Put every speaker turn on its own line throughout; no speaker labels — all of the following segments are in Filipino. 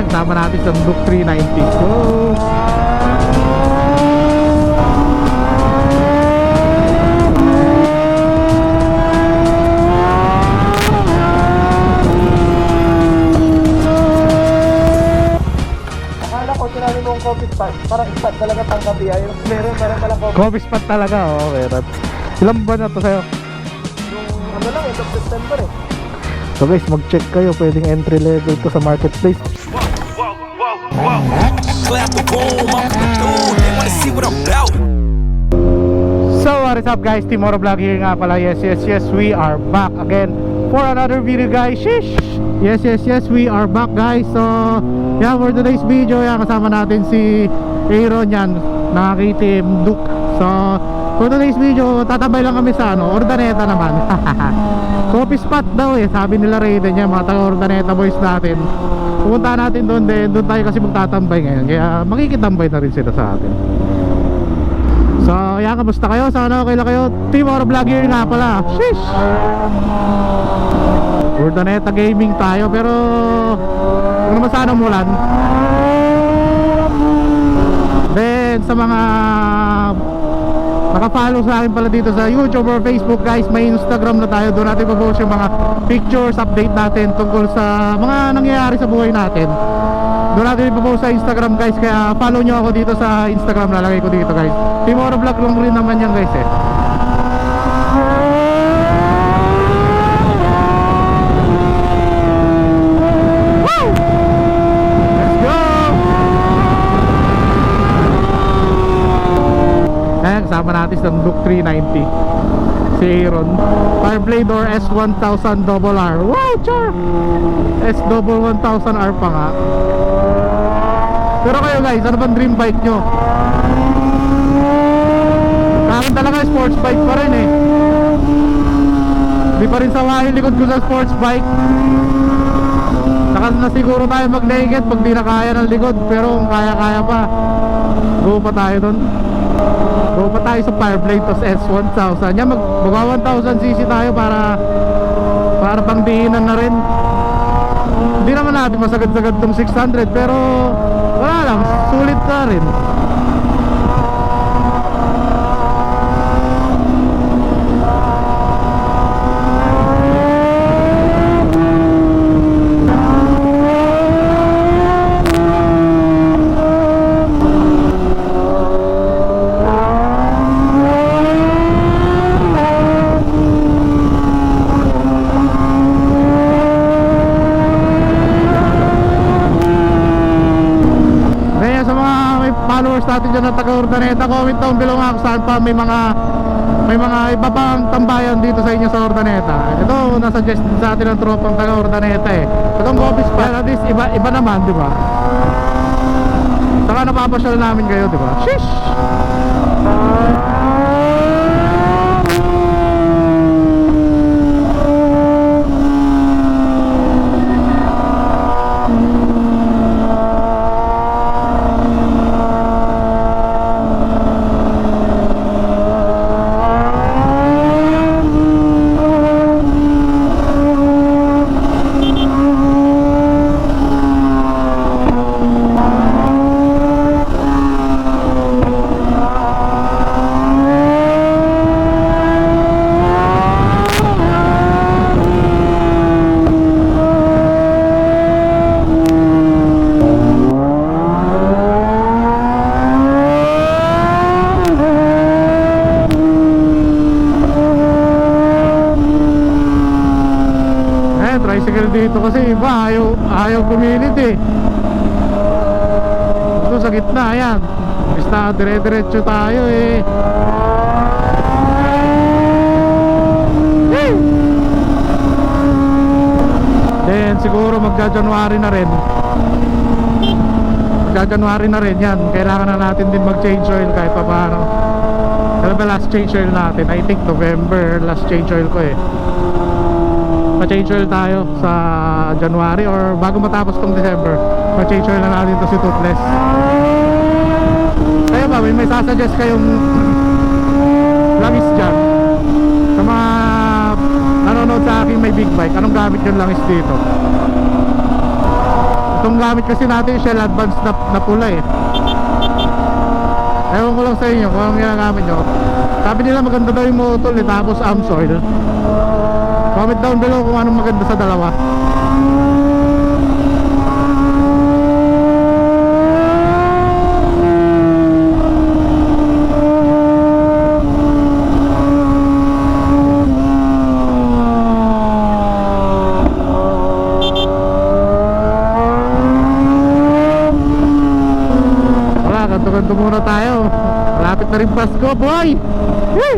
Ayan, kasama natin sa Duke 390. So
Akala ko sinabi mo ang coffee spot, parang spot talaga panggabi ay meron pala coffee.
coffee spot talaga, oh, meron. Ilang buwan na to sa'yo?
Yung ano lang, end of September eh.
So guys, mag-check kayo, pwedeng entry level to sa marketplace.
Clap the room, I'm through. They wanna see what I'm about.
So what is up guys, Team Oro Vlog here nga pala. Yes, we are back again for another video guys. Shish! Yes, we are back guys. So yeah, for today's video, yeah, kasama natin si Aaron yan, nakaki-team Duke. So for today's video, tatabay lang kami sa ano, Urdaneta naman. Coffee spot daw eh, sabi nila Raiden niya, mga taga Urdaneta boys natin. Pupunta natin doon din, doon tayo kasi magtatambay ngayon. Kaya makikitambay na rin sila sa atin. So yan, kamusta kayo? Sana okay lang kayo. Team Oro Vlog here nga pala. Shish! Urdaneta gaming tayo, pero kung naman sana umulan. Then sa mga naka-follow sa akin pala dito sa YouTube or Facebook guys, may Instagram na tayo. Doon natin po-post yung mga pictures, update natin tungkol sa mga nangyayari sa buhay natin. Doon natin po-post sa Instagram guys, kaya follow nyo ako dito sa Instagram, lalagay ko dito guys. Team Oro Vlog lang rin naman yan guys eh. Woo! Let's go! Ayan, kasama natin sa Duke 390 si Aaron. Fireblade or S1000 RR. Wow, char! S1000R pa nga. Pero kayo guys, ano bang dream bike nyo? Akin talaga sports bike pa rin eh. Di pa rin sawahin likod ko sa sports bike. Saka na siguro tayo mag-naked pag di na kaya ng likod. Pero kung kaya pa, go pa tayo dun. Go pa tayo sa Fireblade tos S1000. Yan, mag 1000cc tayo para pang diinan na rin. Hindi naman natin masagad-sagad tong 600, pero wala lang, sulit na rin. Followers natin dyan na taga Urdaneta, comment down below nga kung saan pa may mga iba pang tambayan dito sa inyo sa Urdaneta. Ito, nasuggest sa atin ng tropang taga Urdaneta eh. Itong coffee spot, at least iba naman, di ba? Saka napapasyal namin kayo, di ba? Shish! Tricycle dito kasi iba ayaw kumilit eh. Ito sa gitna, ayan. Basta dire-diretso tayo eh. Then siguro magja-January na rin. Magja-January na rin yan. Kailangan na natin din mag-change oil kahit pa paano. Ano ba last change oil natin? I think November last change oil ko eh. Pa-change oil tayo sa January or bago matapos tong December. Pa-change oil na natin to si Toothless. Kaya ba, may sasuggest kayong langis dyan sa mga nanonood sa akin may big bike, anong gamit yung langis dito? Ito Itong gamit kasi natin Shell Advance na pula eh. Ewan ko lang sa inyo kung anong ginagamit nyo. Sabi nila maganda daw yung Motol eh, tapos Amsoil. Comment down below kung anong maganda sa dalawa. Ganto muna tayo. Malapit na rin Pasko, boy. Yay!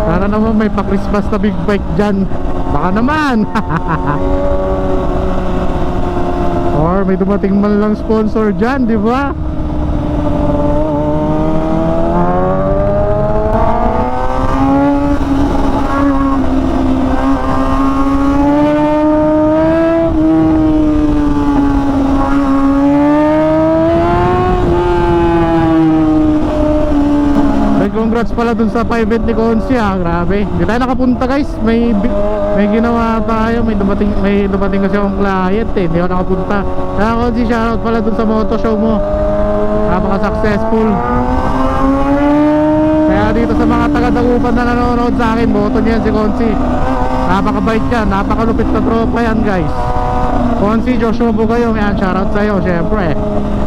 Sana naman may pa-Christmas na big bike dyan. Baka naman. Or may dumating man lang sponsor dyan, di ba? Congrats pala dun sa private ni Consi ha, grabe. Hindi tayo nakapunta guys, may ginawa tayo, may dumating kasi akong client eh, hindi ako nakapunta. Kaya Consi, shoutout pala dun sa moto show mo, napaka-successful. Kaya dito sa mga taga-Dagupan na nanonood sa akin, boto niyan si Consi. Napakabait yan, napakalupit na tropa yan guys. Consi, Joshua Bugayong, yan, shoutout sa'yo, syempre.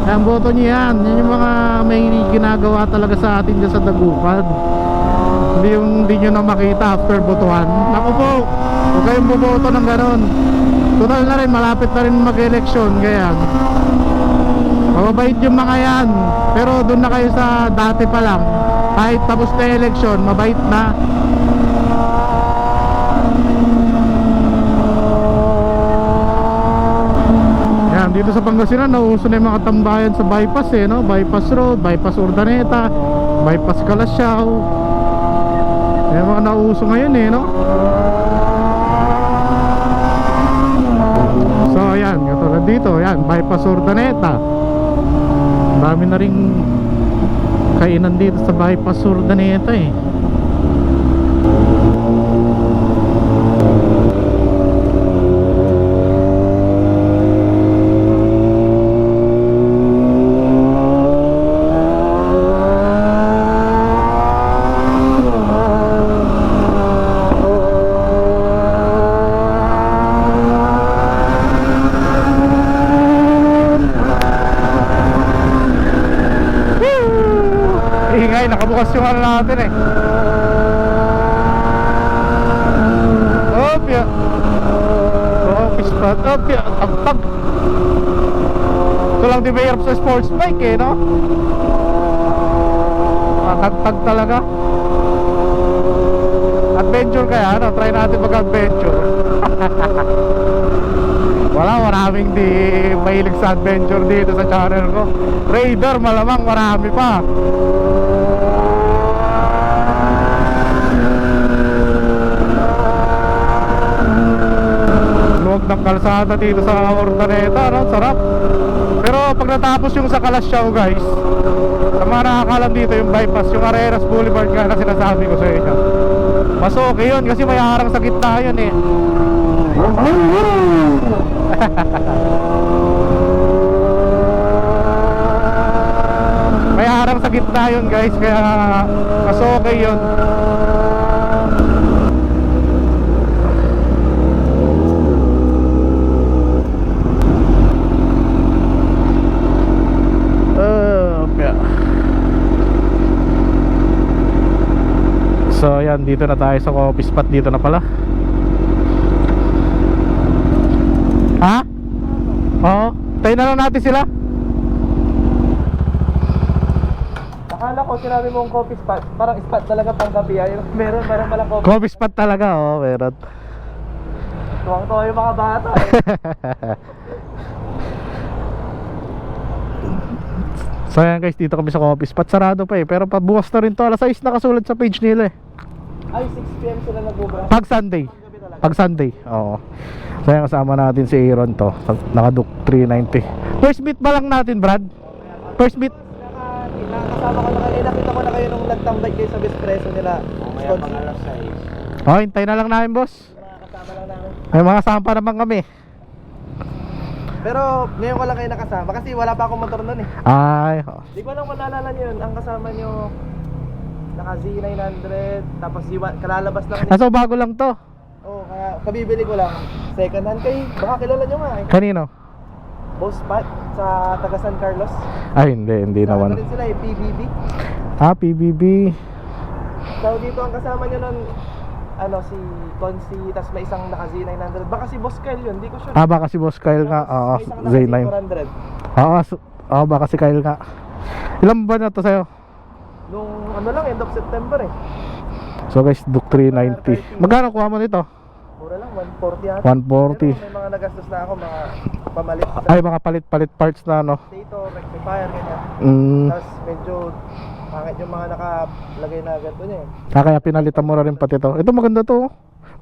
Ang boto niya yan, yan yung mga may ginagawa talaga sa atin dyan sa Dagupan. Hindi nyo na makita after botohan. Naku po, huwag kayong buboto ng ganon. Total na rin, malapit na rin mag-eleksyon, ganyan. Mababait yung mga yan, pero doon na kayo sa dati pa lang. Kahit tapos na eleksyon, mabait na. Dito sa Pangasinan, nauso na yung mga tambayan sa bypass eh, no? Bypass Road, bypass Urdaneta, bypass Calasiao. Yung mga nauso ngayon eh, no? So ayan, katulad dito, yan, bypass Urdaneta. Dami na ring kainan dito sa bypass Urdaneta eh. Nakabukas yung ano natin eh. Opya. Office spot. Opya. Tagtag. Ito lang di mahirap sa sports bike eh, no? Tagtag talaga. Adventure kaya, no? Try natin mag-adventure. Maraming di mahilig sa adventure dito sa channel ko. Raider malamang marami pa. Luwag ng kalsada dito sa Urdaneta, no? Sarap. Pero pag natapos yung sa Calasiao guys, sa mga nakakalam dito yung bypass, yung Arenas Boulevard nga na sinasabi ko sa inyo, mas okay yun kasi may harang sa gitna yun eh. May harang sa gitna yun guys, kaya mas okay yun. So ayan, dito na tayo sa coffee spot. Dito na pala. Ha? Oo, tayo na lang natin sila.
Akala ko sinabi mong coffee spot, parang spot talaga pang gabi. Meron malang coffee.
Coffee spot talaga, oh, meron.
Tuwang-tuwa yung mga bata eh.
So ayan guys, dito kami sa coffee spot. Sarado pa eh, pero pabukas na rin to. Alas 6 nakasulat sa page nila eh.
Ay, 6 PM sila nagbubra.
Pag Sunday. Pag Sunday, oo. So ayan, kasama natin si Aaron to. Naka-Duke 390. First meet ba lang natin, Brad? First meet?
Nakasama ko na kayo. Nakita ko na kayo nung nagtambay kayo sa Vespresso nila. Mamaya pang alas 6.
Oh, hintay na lang namin, boss.
Nakakasama lang namin.
May mga sampa naman kami.
Pero ngayon ko lang kayo nakasama kasi wala pa akong motor nun eh.
Ay,
Di ko alam kung naalala nyo yun. Ang kasama nyo, naka Z900, tapos kalalabas lang.
so bago lang to.
Oo, kaya kabibili ko lang. Second hand kayo. Baka kilala nyo nga eh.
Kanino?
Boss Pat sa taga San Carlos.
Ay, hindi
Ano
naman.
rin sila eh, PBB.
PBB.
So dito ang kasama nyo nun, ano, si Consi, tapos may isang naka Z900. Baka si Boss Kyle yun, di ko sure.
Baka si Boss Kyle nga. Oo,
May isang naka
Z9.
Z400.
Baka si Kyle nga. Ilang ba na to sa'yo?
Nung ano lang, end of September eh.
So guys, Duke 390. Magkano kuha mo nito?
Mura lang, 140 yata.
140.
Pero may mga nagastos na ako, mga pamalit sa
Ay, mga palit-palit parts na ano.
stator, rectifier, ganyan. Tapos medyo pangit yung mga nakalagay na ganito niya eh.
Kaya pinalitan mo na rin pati to. Ito maganda to.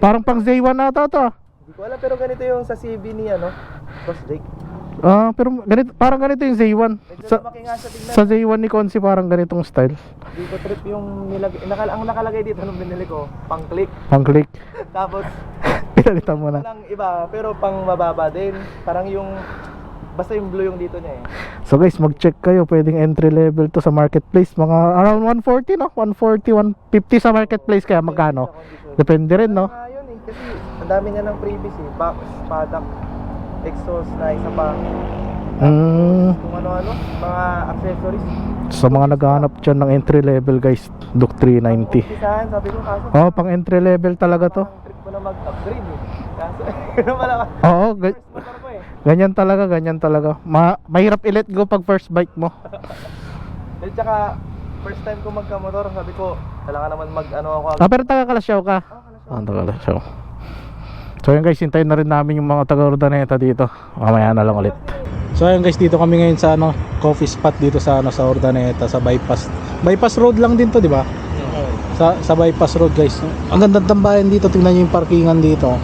Parang pang Z1 nata to.
Hindi ko alam, pero ganito yung sa CB ni ano, Boss Jake.
Pero ganito, parang ganito yung Z1.
Medyo
Sa,
lumaki nga siya tingnan.
sa Z1 ni Consi parang ganitong style.
Hindi ko trip yung ang nakalagay dito nung binili ko, pang click.
Pang click.
Tapos
Pinalitan mo na.
walang iba, pero pang mababa din. Parang yung basta yung blue yung dito niya eh.
So guys, mag-check kayo. Pwedeng entry level to sa marketplace. Mga around 140 no? 140, 150 sa marketplace. Kaya magkano?
Sa condition.
Depende rin no?
Nga yun eh, kasi ang dami niya ng previous eh. Box, paddock, exhaust na isa pa. Kung ano-ano, mga accessories.
Sa mga naghahanap dyan ng entry level guys, Duke 390.
Umpisahan, sabi ko kaso
Pang entry level talaga to.
parang trip ko na mag-upgrade eh. Kaso, ano pala ka?
Oo,
First motor ko eh.
ganyan talaga. Mahirap i-let go pag first bike mo.
At saka, first time ko magka-motor, sabi ko, kailangan naman mag-ano ako.
Pero taga-Kalasyaw ka? Taga-Kalasyaw. So yun guys, hintayin na rin namin yung mga taga-Urdaneta dito. Mamaya na lang ulit. So ayun guys, dito kami ngayon sa coffee spot dito sa sa Urdaneta, sa bypass. Bypass road lang din to, di ba? Sa bypass road guys. Ang ganda ng tambayan dito, tingnan niyo yung parkingan dito.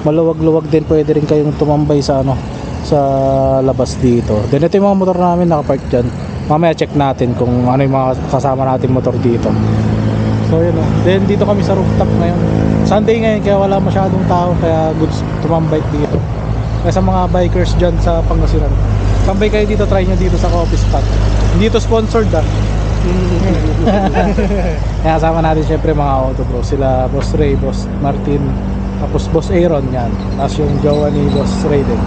Maluwag-luwag din, pwede rin kayong tumambay sa sa labas dito. Then ito yung mga motor namin nakapark diyan. Mamaya check natin kung ano yung mga kasama natin motor dito. So yun oh. Then dito kami sa rooftop ngayon. Sunday ngayon kaya wala masyadong tao, kaya goods tumambay dito. Kaya sa mga bikers dyan sa Pangasinan, tambay kayo dito, try nyo dito sa coffee spot. Hindi to sponsored Kaya kasama natin syempre mga auto bro. Sila Boss Ray, Boss Martin, tapos Boss Aaron yan. Tapos yung jowa ni Boss Ray din.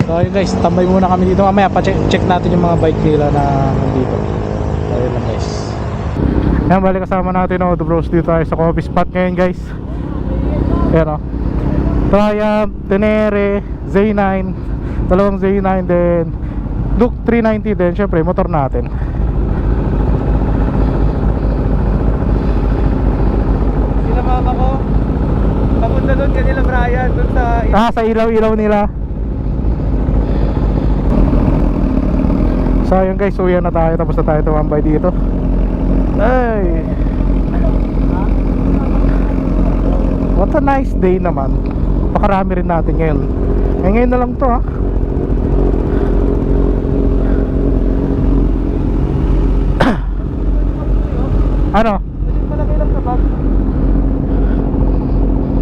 So yun guys, tambay muna kami dito. Mamaya pa-check natin yung mga bike nila na nandito. So yun lang guys. Yan, balik kasama natin auto bros dito tayo sa coffee spot ngayon guys. Yan o, Triumph, Tenere, Z9, dalawang Z9 din, Duke 390 din, syempre motor natin.
Sila mama ko, papunta doon kanila Brian, doon sa...
Sa ilaw-ilaw nila. So yun guys, uwian na tayo, tapos na tayo tumambay dito. Ay, what a nice day naman. Pakarami rin natin ngayon. Ngayon na lang to ha. Ano?
Pwede palagay lang sa bag.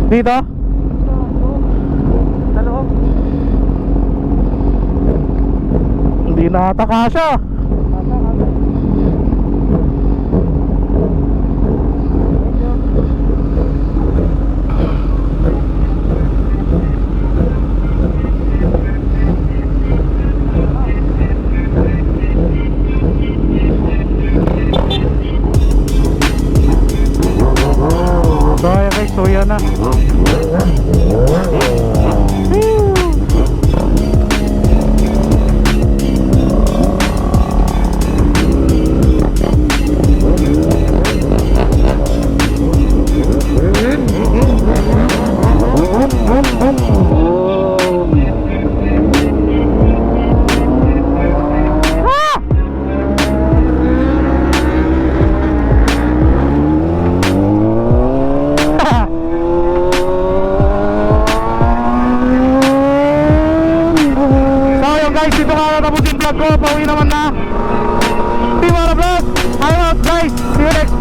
Dito?
Sa loob.
Hindi na ata kasya. So ayan guys, so yan na. Dito ka natapos yung vlog ko, pauwi naman na. Team Mora Vlog, I'm out guys, see you next